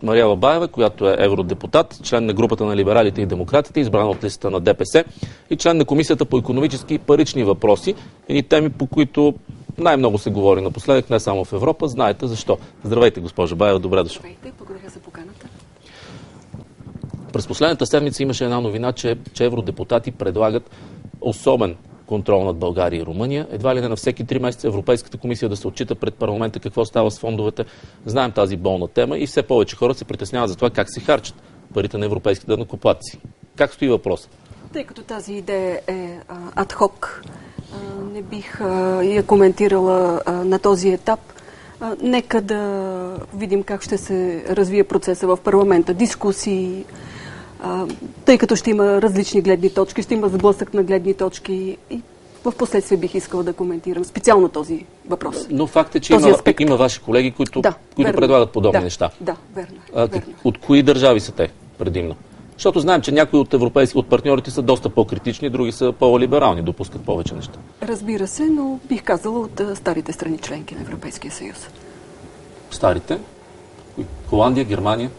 Мариела Баева, която е евродепутат, член на групата на либералите и демократите, избрана от листата на ДПС и член на Комисията по икономически и парични въпроси. Едни теми, по които най-много се говори напоследък, не само в Европа. Знаете защо. Здравейте, госпожа Баева, добре дошла. Здравейте, благодаря за поканата. През последната седмица имаше една новина, че евродепутати предлагат особен контрол над България и Румъния. Едва ли не на всеки 3 месеца Европейската комисия да се отчита пред парламента какво става с фондовете. Знаем тази болна тема и все повече хора се притесняват за това как се харчат парите на европейските данъкоплатци. Как стои въпросът? Тъй като тази идея е адхок, не бих я коментирала на този етап. Нека да видим как ще се развие процеса в парламента. Дискусии, тъй като ще има различни гледни точки, ще има сблъсък на гледни точки и в последствие бих искала да коментирам специално този въпрос. Но факт е, че има ваши колеги, които предлагат подобни неща. Да, верно. От кои държави са те предимно? Защото знаем, че някои от партньорите са доста по-критични, други са по-либерални, допускат повече неща. Разбира се, но бих казала от старите страни членки на Европейския съюз. Старите? Холандия, Германия?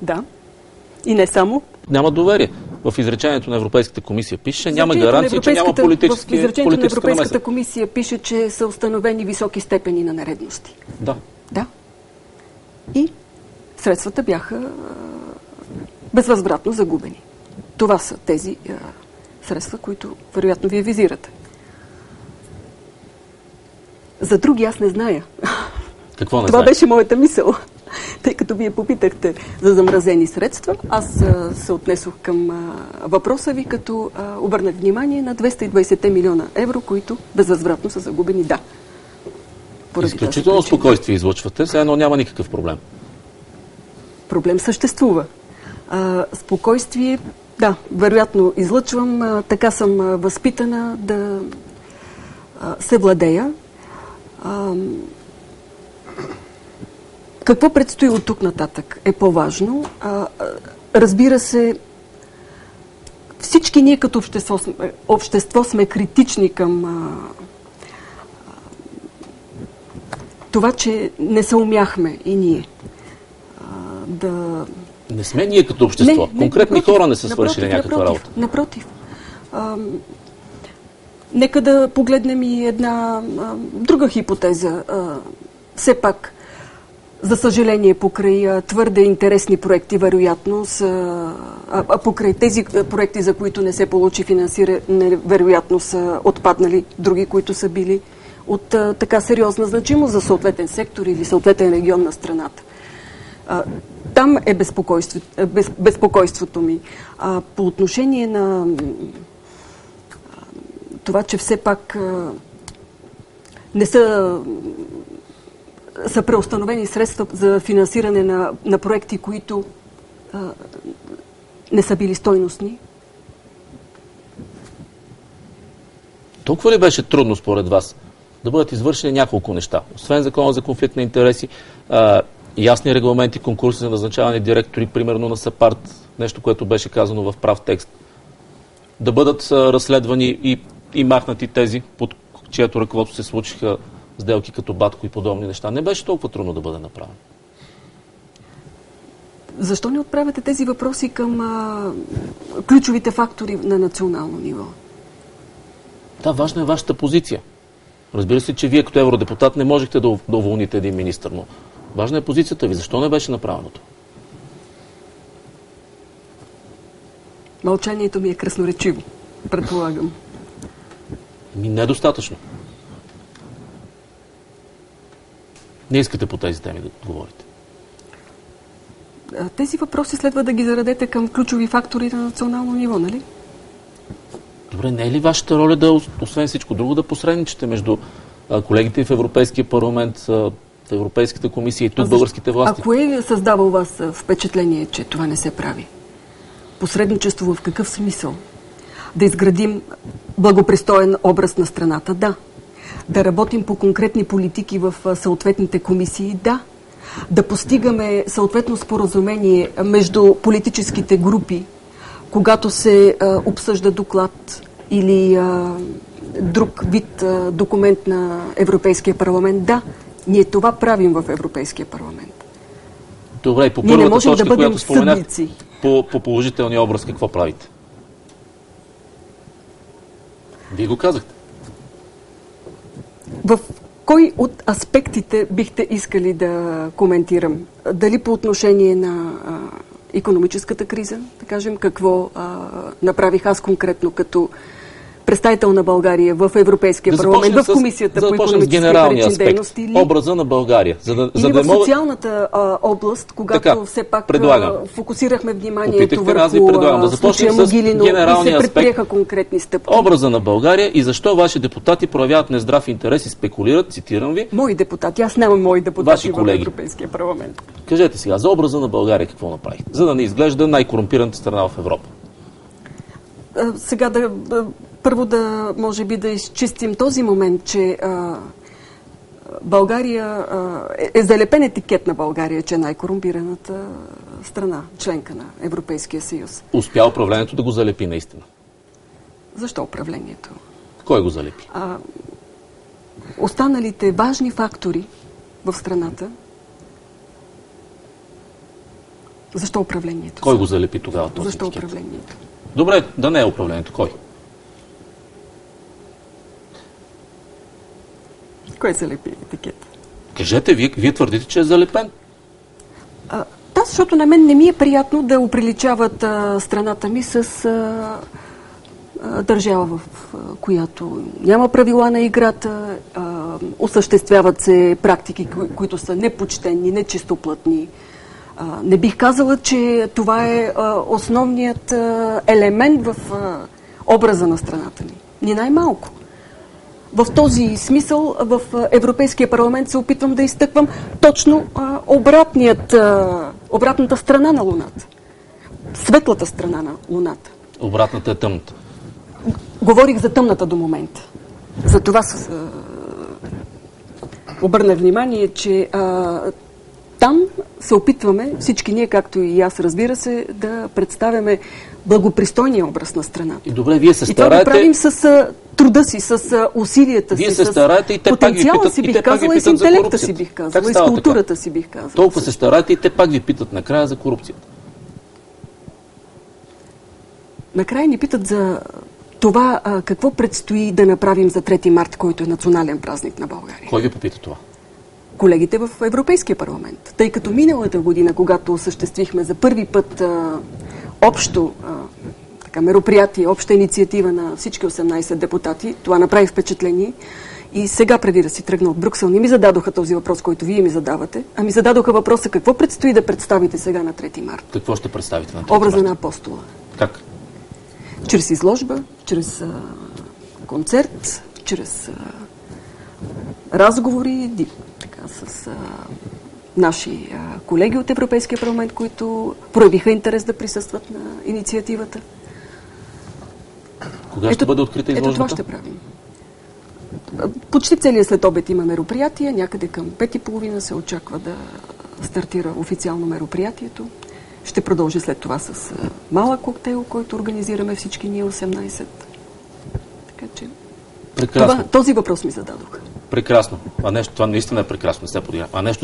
Да. И не само. Няма доверие. В изречението на Европейската комисия пише, няма гаранция, че няма политическа намеса. В изречението на Европейската комисия пише, че са установени високи степени на нередности. Да. Да. И средствата бяха безвъзвратно загубени. Това са тези средства, които вероятно вие визирате. За други аз не зная. Какво не Това беше моята мисъл. Тъй като вие попитахте за замразени средства, аз се отнесох към въпроса ви, като обърнах внимание на 220 милиона евро, които безвъзвратно са загубени. Да. Изключително спокойствие излъчвате, все едно няма никакъв проблем. Проблем съществува. Спокойствие, да, вероятно излъчвам, така съм възпитана да се владея. Какво предстои от тук нататък е по-важно. Разбира се, всички ние като общество сме критични към това, че не съумяхме и ние да... Не сме ние като общество. Конкретни хора не са свършили някаква работа. Напротив. Нека да погледнем и една друга хипотеза. Все пак, за съжаление, покрай твърде интересни проекти, вероятно, покрай тези проекти, за които не се получи финансиране, вероятно са отпаднали други, които са били от така сериозна значимост за съответен сектор или съответен регион на страната. Там е безпокойството ми. По отношение на това, че все пак не са преустановени средства за финансиране на проекти, които не са били стойностни. Толкова ли беше трудно според вас да бъдат извършени няколко неща? Освен закона за конфликт на интереси, ясни регламенти, конкурси за назначаване директори, примерно на САПАРТ, нещо, което беше казано в прав текст. Да бъдат разследвани и махнати тези, под чието ръководство се случиха сделки като Батко и подобни неща. Не беше толкова трудно да бъде направено. Защо не отправяте тези въпроси към ключовите фактори на национално ниво? Да, важна е вашата позиция. Разбира се, че вие като евродепутат не можехте да уволните един министър, но важна е позицията ви. Защо не беше направеното? Мълчанието ми е красноречиво, предполагам. Недостатъчно. Не искате по тези теми да говорите. Тези въпроси следва да ги зарадете към ключови фактори на национално ниво, нали? Добре, не е ли вашата роля да, освен всичко друго, да посредничате между колегите в Европейския парламент, в Европейската комисия и тук българските власти? А кое създава у вас впечатление, че това не се прави? Посредничество в какъв смисъл? Да изградим благопристоен образ на страната? Да. Да работим по конкретни политики в съответните комисии? Да. Да постигаме съответно споразумение между политическите групи, когато се обсъжда доклад или друг вид документ на Европейския парламент? Да. Ние това правим в Европейския парламент. Добре, и по Ние не първата можем точка, да бъдем която споменах, съдници. по положителния образ, какво правите? Вие го казахте. В кой от аспектите бихте искали да коментирам? Дали по отношение на икономическата криза, да кажем, какво направих аз конкретно като представител на България в Европейския парламент, в Комисията по икономически и парични дейности, или образа на България. в социалната област, когато така, все пак фокусирахме вниманието върху случая Могилино и се предприеха конкретни стъпки. Образа на България и защо ваши депутати проявяват нездрав интерес и спекулират, цитирам ви. Мои депутати, аз нямам мои депутати в Европейския парламент. Кажете сега, за образа на България какво направихте? За да не изглежда най-корумпираната страна в Европа. Сега първо може би да изчистим този момент, че България е залепен етикет на България, че е най-корумпираната страна, членка на Европейския съюз. Успя управлението да го залепи наистина. Защо управлението? Кой го залепи? Останалите важни фактори в страната. Защо управлението? Кой го залепи тогава този Защо етикет? Управлението? Добре, да не е управлението. Кой? Кой залепи етикет? Кажете, вие твърдите, че е залепен. Да, защото на мен не ми е приятно да оприличават страната ми с държава, в която няма правила на играта, осъществяват се практики, които са непочтени, нечистоплътни. Не бих казала, че това е основният елемент в образа на страната ни. Ни най-малко. В този смисъл в Европейския парламент се опитвам да изтъквам точно обратната страна на Луната. Светлата страна на Луната. Обратната е тъмната. Говорих за тъмната до момента. За това обърнах внимание, че там се опитваме, всички ние, както и аз, разбира се, да представяме благопристойния образ на страната. И добре, вие се стараете... И това го правим с труда си, с усилията си, вие се стараете и те пак ви питат, си бих казала, и с интелекта си бих казала, и с културата си бих казала. Толкова се стараете и те пак ви питат накрая за корупцията. Накрая ни питат за това какво предстои да направим за 3 март, който е национален празник на България. Кой ви попита това? Колегите в Европейския парламент. Тъй като миналата година, когато осъществихме за първи път общо мероприятие, обща инициатива на всички 18 депутати, това направи впечатление. И сега, преди да си тръгна от Брюксел, не ми зададоха този въпрос, който вие ми задавате, а ми зададоха въпроса какво предстои да представите сега на 3 март. Какво ще представите на 3 март? Образа на апостола. Как? Чрез изложба, чрез концерт, чрез разговори с наши колеги от Европейския парламент, които проявиха интерес да присъстват на инициативата. Кога ще бъде открита изложбата? Ето това ще правим. Почти целият следобед има мероприятия, някъде към 5:30 се очаква да стартира официално мероприятието. Ще продължи след това с малък коктейл, който организираме всички ние 18. Така че прекрасно. Този въпрос ми зададоха. Прекрасно. Това наистина е прекрасно. Не се подигравам. А нещо